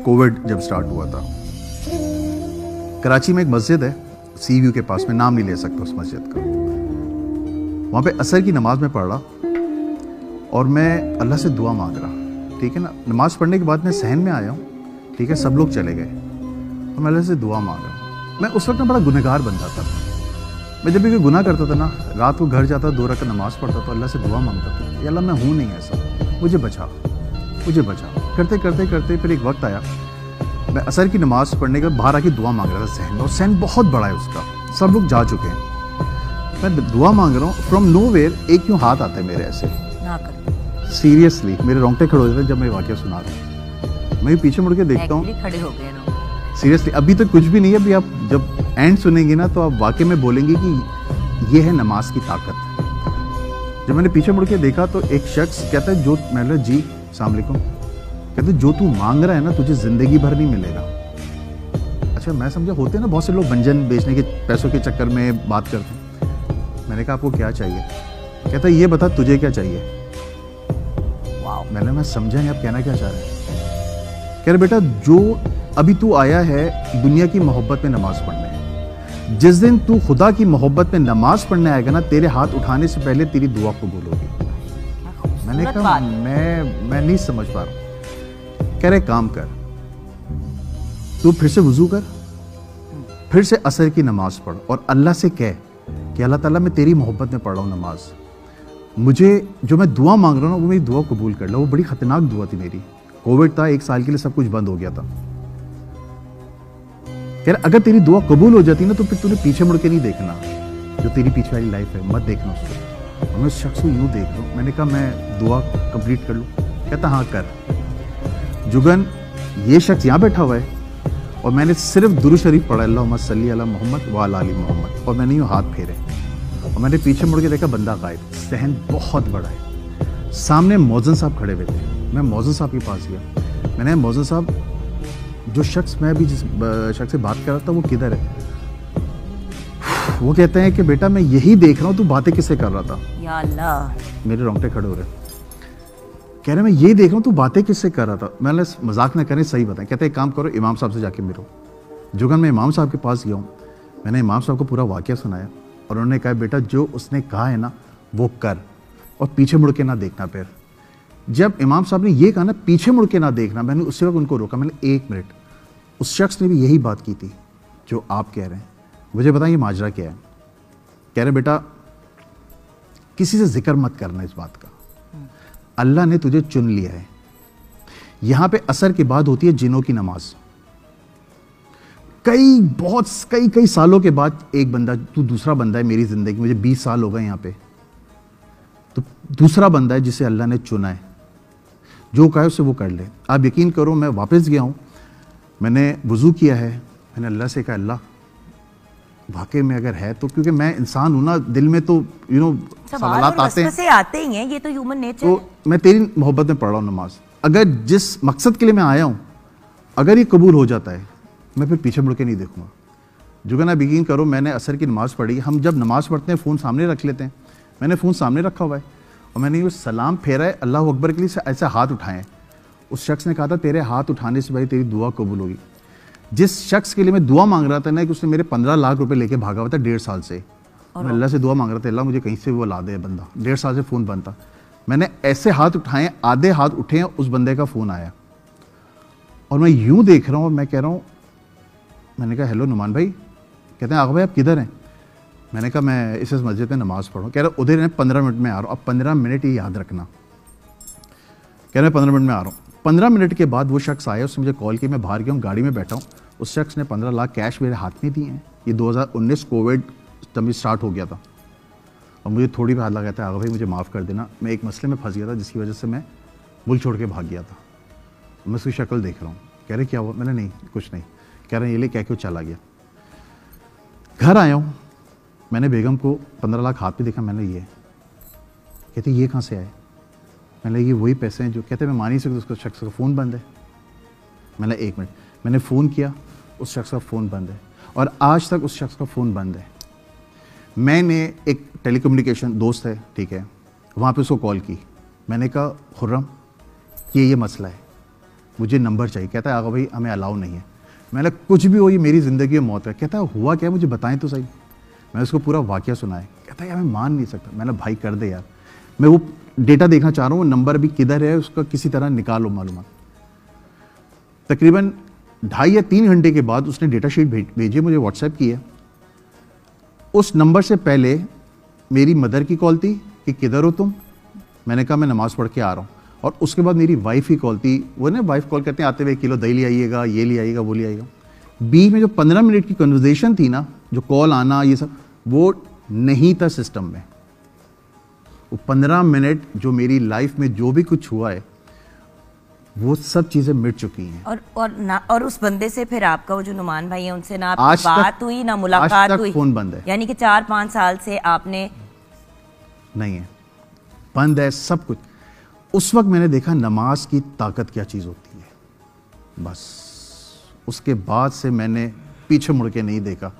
Covid जब start हुआ था, कराची में एक मस्जिद है सी व्यू के पास, में नाम नहीं ले सकता उस मस्जिद का। वहाँ पे असर की नमाज में पढ़ रहा और मैं अल्लाह से दुआ मांग रहा, ठीक है ना। नमाज पढ़ने के बाद मैं सहन में आया हूँ, ठीक है, सब लोग चले गए और मैं अल्लाह से दुआ मांग रहा हूँ। मैं उस वक्त ना बड़ा गुनहगार बनता था। मैं जब भी कोई गुनाह करता था ना, रात को घर जाता, 2 रकात नमाज पढ़ता था, अल्लाह से दुआ मांगता था, या अल्लाह मैं हूँ नहीं ऐसा, मुझे बचा, मुझे बचा। करते करते करते फिर एक वक्त आया, मैं असर की नमाज पढ़ने के बाद बाहर आके दुआ मांग रहा था सहन में, और सहन बहुत बड़ा है उसका, सब लोग जा चुके हैं। मैं दुआ मांग रहा हूँ, फ्रॉम नोवेयर एक यूँ हाथ आता है मेरे ऐसे, सीरियसली मेरे रोंगटे खड़े हो जाते हैं जब मैं वाक़या सुना रहा हूँ। मैं पीछे मुड़ के देखता हूँ, खड़े हो गए ना। सीरियसली अभी तक कुछ भी नहीं है। अभी आप जब एंड सुनेंगे ना तो आप वाकई में बोलेंगे कि ये है नमाज की ताकत। जब मैंने पीछे मुड़ के देखा तो एक शख्स कहता है, जो मैंने जी अस्सलाम वालेकुम, कहते जो तू मांग रहा है ना तुझे ज़िंदगी भर नहीं मिलेगा। अच्छा, मैं समझा होते ना बहुत से लोग व्यंजन बेचने के पैसों के चक्कर में बात करते हैं। मैंने कहा आपको क्या चाहिए? कहता ये बता तुझे क्या चाहिए। मैं समझा नहीं आप कहना क्या चाह रहे हैं। कह रहे बेटा जो अभी तू आया है दुनिया की मोहब्बत में नमाज पढ़ने, जिस दिन तू खुदा की मोहब्बत में नमाज पढ़ने आएगा ना, तेरे हाथ उठाने से पहले तेरी दुआ कबूल होगी। मैंने कहा मैं नहीं समझ पा रहा। कह रहे काम कर, तू फिर से वुजू कर, फिर से असर की नमाज पढ़ और अल्लाह से कह कि अल्लाह ताला मैं तेरी मोहब्बत में पढ़ रहा हूँ नमाज, मुझे जो मैं दुआ मांग रहा हूँ ना वो मेरी दुआ कबूल कर लो। वो बड़ी खतरनाक दुआ थी मेरी। कोविड था, 1 साल के लिए सब कुछ बंद हो गया था। कह रहा अगर तेरी दुआ कबूल हो जाती ना तो फिर तूने पीछे मुड़ के नहीं देखना, जो तेरी पीछे वाली लाइफ है मत देखना उसको। और मैं उस शख्स को यूँ देख रहा हूँ। मैंने कहा मैं दुआ कंप्लीट कर लूँ? कहता हाँ कर। जुगन ये शख्स यहाँ बैठा हुआ है और मैंने सिर्फ दुरूद शरीफ पढ़ा, अल्लाहुम्मा सल्ली अला मोहम्मद व अला आलि मोहम्मद, और मैंने यूँ हाथ फेरे और मैंने पीछे मुड़ के देखा बंदा गायब। सहन बहुत बड़ा है। सामने मौज़न साहब खड़े हुए थे। मैं मौज़न साहब के पास गया। मैंने मौज़न साहब, जो शख्स मैं अभी जिस शख्स से बात कर रहा था वो किधर है? वो कहते हैं कि बेटा मैं यही देख रहा हूँ तू बातें किससे कर रहा था। या अल्लाह, मेरे रोंगटे खड़े हो रहे। कह रहे मैं यही देख रहा हूँ तू बातें किससे कर रहा था। मैंने मजाक न करें, सही बताएं। कहते एक काम करो, इमाम साहब से जाके मिलो। जुगन मैं इमाम साहब के पास गया हूँ। मैंने इमाम साहब को पूरा वाक़या सुनाया और उन्होंने कहा बेटा जो उसने कहा है ना वो कर और पीछे मुड़ के ना देखना। फिर जब इमाम साहब ने ये कहा ना पीछे मुड़ के ना देखना, मैंने उसी वक्त उनको रोका। मैंने 1 मिनट, उस शख्स ने भी यही बात की थी जो आप कह रहे हैं, मुझे बताएं ये माजरा क्या है। कह रहे बेटा किसी से जिक्र मत करना इस बात का, अल्लाह ने तुझे चुन लिया है। यहां पे असर के बाद होती है जिनों की नमाज। कई सालों के बाद एक बंदा, तू दूसरा बंदा है मेरी जिंदगी, मुझे 20 साल हो गए यहाँ पे, तो दूसरा बंदा है जिसे अल्लाह ने चुना है। जो कहा उसे वो कर ले। आप यकीन करो मैं वापस गया हूँ, मैंने वुज़ू किया है, मैंने अल्लाह से कहा अल्लाह वाकई में अगर है तो, क्योंकि मैं इंसान हूँ ना, दिल में तो सवालात आते ही हैं, ये तो ह्यूमन नेचर है। तो मैं तेरी मोहब्बत में पढ़ रहा हूँ नमाज, अगर जिस मकसद के लिए मैं आया हूँ अगर ये कबूल हो जाता है मैं फिर पीछे मुड़ के नहीं देखूंगा। जुगन आप यकीन करो मैंने असर की नमाज़ पढ़ी। हम जब नमाज़ पढ़ते हैं फ़ोन सामने रख लेते हैं, मैंने फ़ोन सामने रखा हुआ है और मैंने ये सलाम फेरा है अल्लाह अकबर के लिए, ऐसे हाथ उठाए हैं। उस शख्स ने कहा था तेरे हाथ उठाने से भाई तेरी दुआ कबूल होगी। जिस शख्स के लिए मैं दुआ मांग रहा था ना, कि उसने मेरे 15 लाख रुपए लेके भागा हुआ था 1.5 साल से, मैं अल्लाह से दुआ मांग रहा था अल्लाह मुझे कहीं से वो ला दे बंदा। 1.5 साल से फ़ोन बंद था। मैंने ऐसे हाथ उठाए, आधे हाथ उठे हैं, उस बंदे का फ़ोन आया और मैं यूँ देख रहा हूँ और मैं कह रहा हूँ, मैंने कहा हेलो नुमान भाई। कहते हैं आगा भाई आप किधर हैं? मैंने कहा मैं इस मस्जिद में नमाज़ पढ़ूँ। कह रहा उधर है 15 मिनट में आ रहा हूँ। अब 15 मिनट ही याद रखना। कह रहे 15 मिनट में आ रहा हूँ। 15 मिनट के बाद वो शख्स आया, उसने मुझे कॉल की, मैं बाहर गया हूँ, गाड़ी में बैठा हूँ। उस शख्स ने 15 लाख कैश मेरे हाथ में दिए हैं। ये 2019 कोविड तब स्टार्ट हो गया था और मुझे थोड़ी भी हाथ लगा था, आगा भाई मुझे माफ़ कर देना, मैं एक मसले में फंस गया था जिसकी वजह से मैं मुल्क छोड़ के भाग गया था। मैं उसकी शक्ल देख रहा हूँ। कह रहे क्या हुआ? मैंने नहीं कुछ नहीं। कह रहे ये ले क्या क्यों चला गया? घर आया हूँ, मैंने बेगम को 15 लाख हाथ में देखा। मैंने ये कहते ये कहाँ से आए? मैंने ये वही पैसे हैं जो, कहते मैं मान ही सकता उसका शख्स का फ़ोन बंद है। मैंने 1 मिनट, मैंने फ़ोन किया, उस शख्स का फ़ोन बंद है और आज तक उस शख्स का फ़ोन बंद है। मैंने एक टेलीकम्युनिकेशन दोस्त है, ठीक है, वहाँ पे उसको कॉल की। मैंने कहा खुर्रम ये मसला है, مجھے نمبر چاہیے. کہتا ہے آغا بھائی ہمیں الاؤ نہیں ہے. میں نے کچھ بھی ہو یہ میری زندگی میں موت ہے. کہتا ہے ہوا کیا مجھے بتائیں تو صحیح. میں اس کو پورا واقعہ سنایا. کہتا ہے یار میں مان نہیں سکتا. میں نے بھائی کر دے یار, میں وہ ڈیٹا دیکھنا چاہ رہا ہوں, وہ نمبر بھی کدھر ہے اس کا کسی طرح نکالو معلومات. تقریباً 2.5 یا 3 گھنٹے کے بعد اس نے ڈیٹا شیٹ بھیجے مجھے واٹس ایپ کیا. اس نمبر سے پہلے میری مدر کی کال تھی کہ کدھر ہو تم. میں نے کہا میں نماز پڑھ کے آ رہا ہوں. اور اس کے بعد میری وائف کی کال تھی. وہ نا وائف کال کرتے ہیں آتے ہوئے 1 کلو دہی لے آئیے گا, یہ لے آئیے گا, وہ لے آئیے گا. بیچ میں جو 15 منٹ کی کنورزیشن تھی نا, جو کال آنا یہ سب, وہ نہیں تھا سسٹم میں. وہ 15 منٹ جو میری لائف میں جو بھی کچھ ہوا ہے وہ سب چیزیں مٹ چکی ہیں. اور اس بندے سے پھر آپ کا وہ جو نعمان بھائی ہیں ان سے نہ آپ آج کی بات ہوئی نہ ملاقات آج تک ہوئی. فون بند ہے. یعنی کہ 4-5 سال سے آپ نے نہیں ہے, بند ہے سب کچھ. اس وقت میں نے دیکھا نماز کی طاقت کیا چیز ہوتی ہے. بس اس کے بعد سے میں نے پیچھے مڑ کے نہیں دیکھا.